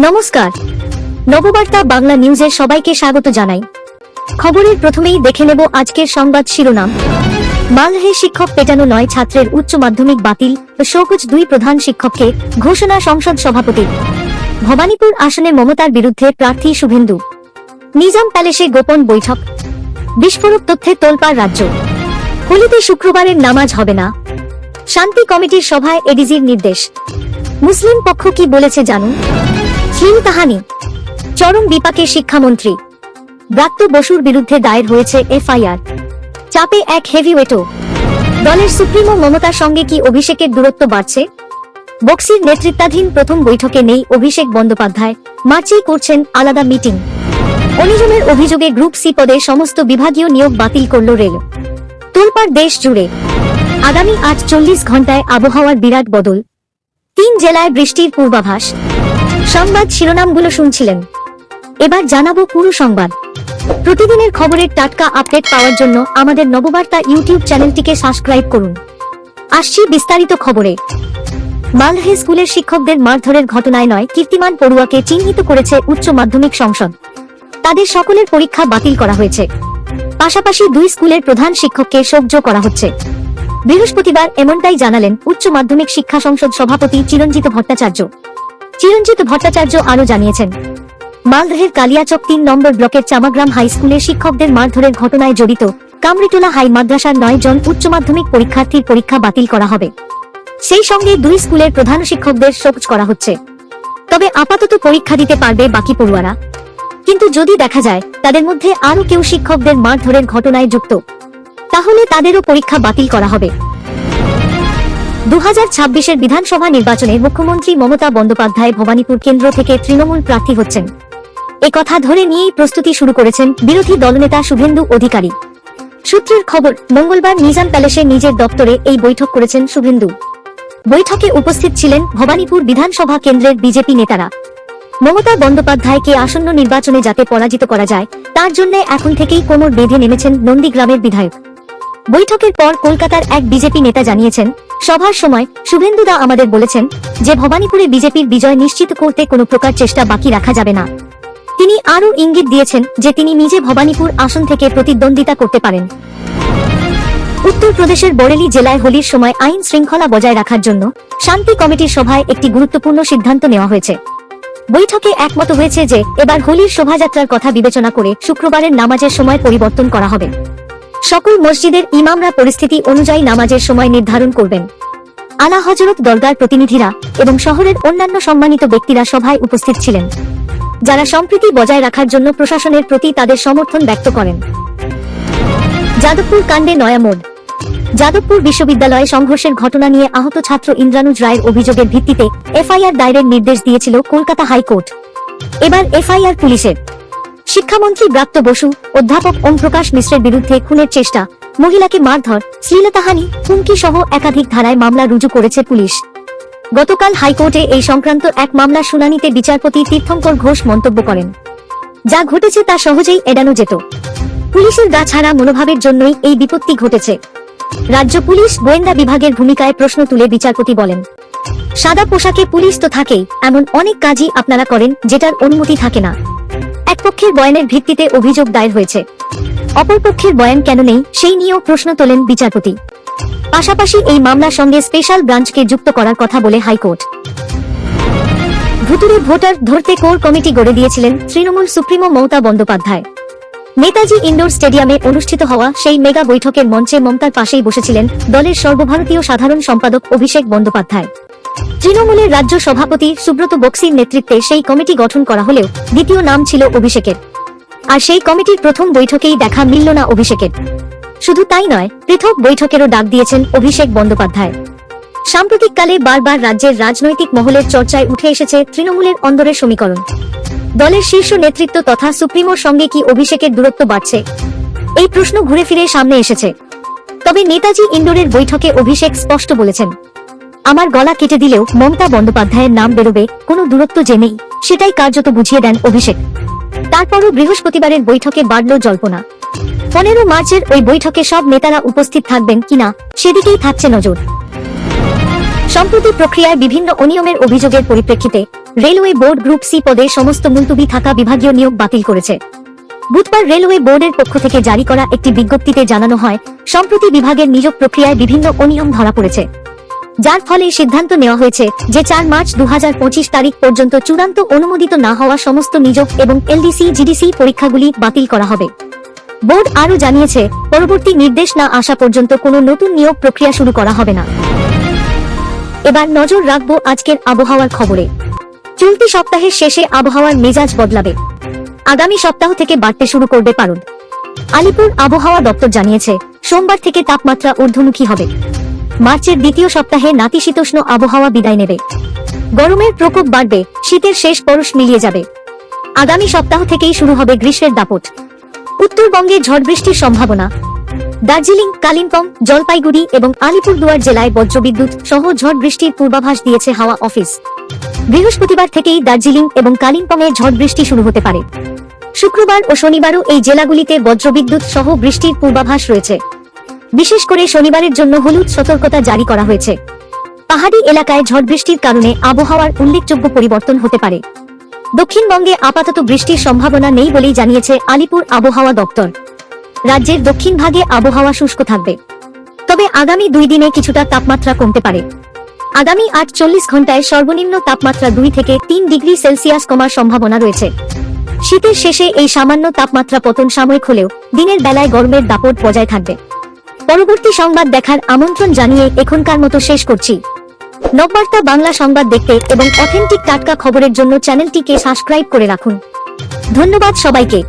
নমস্কার, নববার্তা বাংলা নিউজে সবাইকে স্বাগত জানাই। খবরের প্রথমেই দেখে নেব আজকের সংবাদ শিরোনাম। মালদহে শিক্ষক পেটানো 9 ছাত্রের উচ্চ মাধ্যমিক বাতিল, শোকজ 2 প্রধান শিক্ষককে, ঘোষণা সংসদ সভাপতির। ভবানীপুর আসনে মমতার বিরুদ্ধে প্রার্থী শুভেন্দু। নিজাম প্যালেসে গোপন বৈঠক, বিস্ফোরক তথ্যে তোলপাড় রাজ্য। হোলিতে শুক্রবারের নামাজ হবে না, শান্তি কমিটির সভায় এডিজির নির্দেশ। মুসলিম পক্ষ কি বলেছে জানুন। শ্লীলতাহানি, চরম বিপাকে শিক্ষামন্ত্রী। ব্রাত্য বসুর বিরুদ্ধে দায়ের হয়েছে এফআইআর। চাপে এক হেভিওয়েটও। দলের সুপ্রিমো মমতার সঙ্গে কি অভিষেকের দূরত্ব বাড়ছে? বক্সির নেতৃত্বাধীন প্রথম বৈঠকে নেই অভিষেক বন্দ্যোপাধ্যায়, মার্চেই করছেন আলাদা মিটিং। অনিয়মের অভিযোগে গ্রুপ সি পদে সমস্ত বিভাগীয় নিয়োগ বাতিল করল রেল। তোলপাড় দেশ জুড়ে। আগামী 48 ঘন্টায় আবহাওয়ার বিরাট বদল, 3 জেলায় বৃষ্টির পূর্বাভাস। সংবাদ শিরোনামগুলো শুনছিলেন, এবার জানাবো পুরো সংবাদ। প্রতিদিনের খবরের টাটকা আপডেট পাওয়ার জন্য আমাদের নববার্তা ইউটিউব চ্যানেলটিকে সাবস্ক্রাইব করুন। আসছি বিস্তারিত খবরে। মালদহে স্কুলের শিক্ষকদের মারধরের ঘটনায় 9 কীর্তিমান পড়ুয়াকে চিহ্নিত করেছে উচ্চ মাধ্যমিক সংসদ। তাদের সকলের পরীক্ষা বাতিল করা হয়েছে। পাশাপাশি 2 স্কুলের প্রধান শিক্ষককে শোকজ করা হচ্ছে। বৃহস্পতিবার এমনটাই জানালেন উচ্চ মাধ্যমিক শিক্ষা সংসদ সভাপতি চিরঞ্জিত ভট্টাচার্য। চিরঞ্জিত ভট্টাচার্য আরও জানিয়েছেন, মালদহের কালিয়াচক 3 নম্বর ব্লকের চামাগ্রাম হাই স্কুলের শিক্ষকদের মারধরের ঘটনায় জড়িত কামরিটোলা হাই মাদ্রাসার 9 জন উচ্চ মাধ্যমিক পরীক্ষার্থীর পরীক্ষা বাতিল করা হবে। সেই সঙ্গে 2 স্কুলের প্রধান শিক্ষকদের শোকজ করা হচ্ছে। তবে আপাতত পরীক্ষা দিতে পারবে বাকি পড়ুয়ারা। কিন্তু যদি দেখা যায় তাদের মধ্যে আরও কেউ শিক্ষকদের মারধরের ঘটনায় যুক্ত, তাহলে তাদেরও পরীক্ষা বাতিল করা হবে। 2026-এর বিধানসভা নির্বাচনে মুখ্যমন্ত্রী মমতা বন্দ্যোপাধ্যায় ভবানীপুর কেন্দ্র থেকে তৃণমূল প্রার্থী হচ্ছেন। কথা ধরে নিয়েই প্রস্তুতি শুরু করেছেন বিরোধী দলনেতা শুভেন্দু অধিকারী। সূত্রের খবর, মঙ্গলবার নিজাম প্যালেসে নিজের দপ্তরে এই বৈঠক করেছেন শুভেন্দু। বৈঠকে উপস্থিত ছিলেন ভবানীপুর বিধানসভা কেন্দ্রের বিজেপি নেতারা। মমতা বন্দ্যোপাধ্যায়কে আসন্ন নির্বাচনে যাতে পরাজিত করা যায় তার জন্য এখন থেকেই কোমর বেঁধে নেমেছেন নন্দীগ্রামের বিধায়ক। বৈঠকের পর কলকাতার এক বিজেপি নেতা জানিয়েছেন, সভার সময় শুভেন্দুদা আমাদের বলেছেন যে ভবানীপুরে বিজেপির বিজয় নিশ্চিত করতে কোনো প্রকার চেষ্টা বাকি রাখা যাবে না। তিনি আরও ইঙ্গিত দিয়েছেন যে তিনি নিজে ভবানীপুর আসন থেকে প্রতিদ্বন্দ্বিতা করতে পারেন। উত্তরপ্রদেশের বরেলি জেলায় হোলির সময় আইন শৃঙ্খলা বজায় রাখার জন্য শান্তি কমিটির সভায় একটি গুরুত্বপূর্ণ সিদ্ধান্ত নেওয়া হয়েছে। বৈঠকে একমত হয়েছে যে এবার হোলির শোভাযাত্রার কথা বিবেচনা করে শুক্রবারের নামাজের সময় পরিবর্তন করা হবে। সকল মসজিদের ইমামরা পরিস্থিতি অনুযায়ী নামাজের সময় নির্ধারণ করবেন। আলা হযরত দরগার প্রতিনিধিরা এবং শহরের অন্যান্য সম্মানিত ব্যক্তিরা সভায় উপস্থিত ছিলেন, যারা সম্প্রীতি বজায় রাখার জন্য প্রশাসনের প্রতি তাদের সমর্থন ব্যক্ত করেন। যাদবপুর কাণ্ডে নয়া মোড়। যাদবপুর বিশ্ববিদ্যালয়ে সংঘর্ষের ঘটনা নিয়ে আহত ছাত্র ইন্দ্রানুজ রায়ের অভিযোগের ভিত্তিতে এফআইআর দায়েরের নির্দেশ দিয়েছিল কলকাতা হাইকোর্ট। এবার এফআইআর পুলিশের। শিক্ষামন্ত্রী ব্রাত্য বসু, অধ্যাপক ওম প্রকাশ মিশ্রের বিরুদ্ধে খুনের চেষ্টা, মহিলাকে মারধর, শ্লীলতাহানি, হুমকি সহ একাধিক ধারায় মামলা রুজু করেছে পুলিশ। গতকাল হাইকোর্টে এই সংক্রান্ত এক মামলার শুনানিতে বিচারপতি তীর্থঙ্কর ঘোষ মন্তব্য করেন, যা ঘটেছে তা সহজেই এড়ানো যেত। পুলিশের গা ছাড়া মনোভাবের জন্যই এই বিপত্তি ঘটেছে। রাজ্য পুলিশ গোয়েন্দা বিভাগের ভূমিকায় প্রশ্ন তুলে বিচারপতি বলেন, সাদা পোশাকে পুলিশ তো থাকেই, এমন অনেক কাজই আপনারা করেন যেটার অনুমতি থাকে না। এক পক্ষের বয়ানের ভিত্তিতে অভিযোগ দায়ের হয়েছে, অপর পক্ষের বয়ান কেন নেই সেই নিয়েও প্রশ্ন তোলেন বিচারপতি। পাশাপাশি এই মামলার সঙ্গে স্পেশাল ব্রাঞ্চকে যুক্ত করার কথা বলে হাইকোর্ট। ভুতুড়ে ভোটার ধরতে কোর কমিটি গড়ে দিয়েছিলেন তৃণমূল সুপ্রিমো মমতা বন্দ্যোপাধ্যায়। নেতাজি ইন্ডোর স্টেডিয়ামে অনুষ্ঠিত হওয়া সেই মেগা বৈঠকের মঞ্চে মমতার পাশেই বসেছিলেন দলের সর্বভারতীয় সাধারণ সম্পাদক অভিষেক বন্দ্যোপাধ্যায়। তৃণমূলের রাজ্য সভাপতি সুব্রত বক্সির নেতৃত্বে সেই কমিটি গঠন করা হলেও দ্বিতীয় নাম ছিল অভিষেকের। আর সেই কমিটির প্রথম বৈঠকেই দেখা মিলল না অভিষেকের। শুধু তাই নয়, পৃথক বৈঠকেরও ডাক দিয়েছেন অভিষেক বন্দ্যোপাধ্যায়। সাম্প্রতিককালে বারবার রাজ্যের রাজনৈতিক মহলের চর্চায় উঠে এসেছে তৃণমূলের অন্দরের সমীকরণ। দলের শীর্ষ নেতৃত্ব তথা সুপ্রিমোর সঙ্গে কি অভিষেকের দূরত্ব বাড়ছে, এই প্রশ্ন ঘুরে ফিরে সামনে এসেছে। তবে নেতাজি ইন্ডোরের বৈঠকে অভিষেক স্পষ্ট বলেছেন, আমার গলা কেটে দিলেও মমতা বন্দ্যোপাধ্যায়ের নাম বেরোবে, কোনো দূরত্ব যে নেই সেটাই কার্যত বুঝিয়ে দেন অভিষেক। তারপরও বৃহস্পতিবারের বৈঠকে বাড়ল জল্পনা। 15 মার্চের ওই বৈঠকে সব নেতারা উপস্থিত থাকবেন কিনা সেদিকেই থাকছে নজর। সম্প্রতি প্রক্রিয়ায় বিভিন্ন অনিয়মের অভিযোগের পরিপ্রেক্ষিতে রেলওয়ে বোর্ড গ্রুপ সি পদে সমস্ত মুলতবি থাকা বিভাগীয় নিয়োগ বাতিল করেছে। বুধবার রেলওয়ে বোর্ডের পক্ষ থেকে জারি করা একটি বিজ্ঞপ্তিতে জানানো হয়, সম্প্রতি বিভাগের নিয়োগ প্রক্রিয়ায় বিভিন্ন অনিয়ম ধরা পড়েছে, যার ফলে সিদ্ধান্ত নেওয়া হয়েছে যে 4 মার্চ 2025 তারিখ পর্যন্ত চূড়ান্ত অনুমোদিত না হওয়া সমস্ত নিয়োগ এবং এলডিসি জিডিসি পরীক্ষাগুলি বাতিল করা হবে। বোর্ড আরও জানিয়েছে, পরবর্তী নির্দেশ না আসা পর্যন্ত কোনো নতুন নিয়োগ প্রক্রিয়া শুরু করা হবে না। এবার নজর রাখবো আজকের আবহাওয়ার খবরে। চলতি সপ্তাহের শেষে আবহাওয়ার মেজাজ বদলাবে। আগামী সপ্তাহ থেকে বাড়তে শুরু করবে পারদ। আলিপুর আবহাওয়া দপ্তর জানিয়েছে, সোমবার থেকে তাপমাত্রা ঊর্ধ্বমুখী হবে। মার্চের দ্বিতীয় সপ্তাহে নাতিশীতোষ্ণ আবহাওয়া বিদায় নেবে। গরমের প্রকোপ বাড়বে, শীতের শেষ পরশ মিলিয়ে যাবে। আগামী সপ্তাহ থেকেই শুরু হবে গ্রীষ্মের দাপট। উত্তরবঙ্গে ঝড় বৃষ্টির সম্ভাবনা। দার্জিলিং, কালিম্পং, জলপাইগুড়ি এবং আলিপুরদুয়ার জেলায় বজ্রবিদ্যুৎ সহ ঝড় বৃষ্টির পূর্বাভাস দিয়েছে হাওয়া অফিস। বৃহস্পতিবার থেকেই দার্জিলিং এবং কালিম্পংয়ে ঝড় বৃষ্টি শুরু হতে পারে। শুক্রবার ও শনিবারও এই জেলাগুলিতে বজ্রবিদ্যুৎ সহ বৃষ্টির পূর্বাভাস রয়েছে। বিশেষ করে শনিবারের জন্য হলুদ সতর্কতা জারি করা হয়েছে। পাহাড়ি এলাকায় ঝড় বৃষ্টির কারণে আবহাওয়ার উল্লেখযোগ্য পরিবর্তন হতে পারে। দক্ষিণবঙ্গে আপাতত বৃষ্টির সম্ভাবনা নেই বলেই জানিয়েছে আলিপুর আবহাওয়া দপ্তর। রাজ্যের দক্ষিণ ভাগে আবহাওয়া শুষ্ক থাকবে, তবে আগামী 2 দিনে কিছুটা তাপমাত্রা কমতে পারে। আগামী 48 ঘন্টায় সর্বনিম্ন তাপমাত্রা 2 থেকে 3 ডিগ্রি সেলসিয়াস কমার সম্ভাবনা রয়েছে। শীতের শেষে এই সামান্য তাপমাত্রা পতন সাময়িক হলেও দিনের বেলায় গরমের দাপট বজায় থাকবে। পরবর্তী সংবাদ দেখার আমন্ত্রণ জানিয়ে এখনকার মতো শেষ করছি। নববার্তা বাংলা সংবাদ দেখতে এবং অথেন্টিক টাটকা খবরের জন্য চ্যানেলটিকে সাবস্ক্রাইব করে রাখুন। ধন্যবাদ সবাইকে।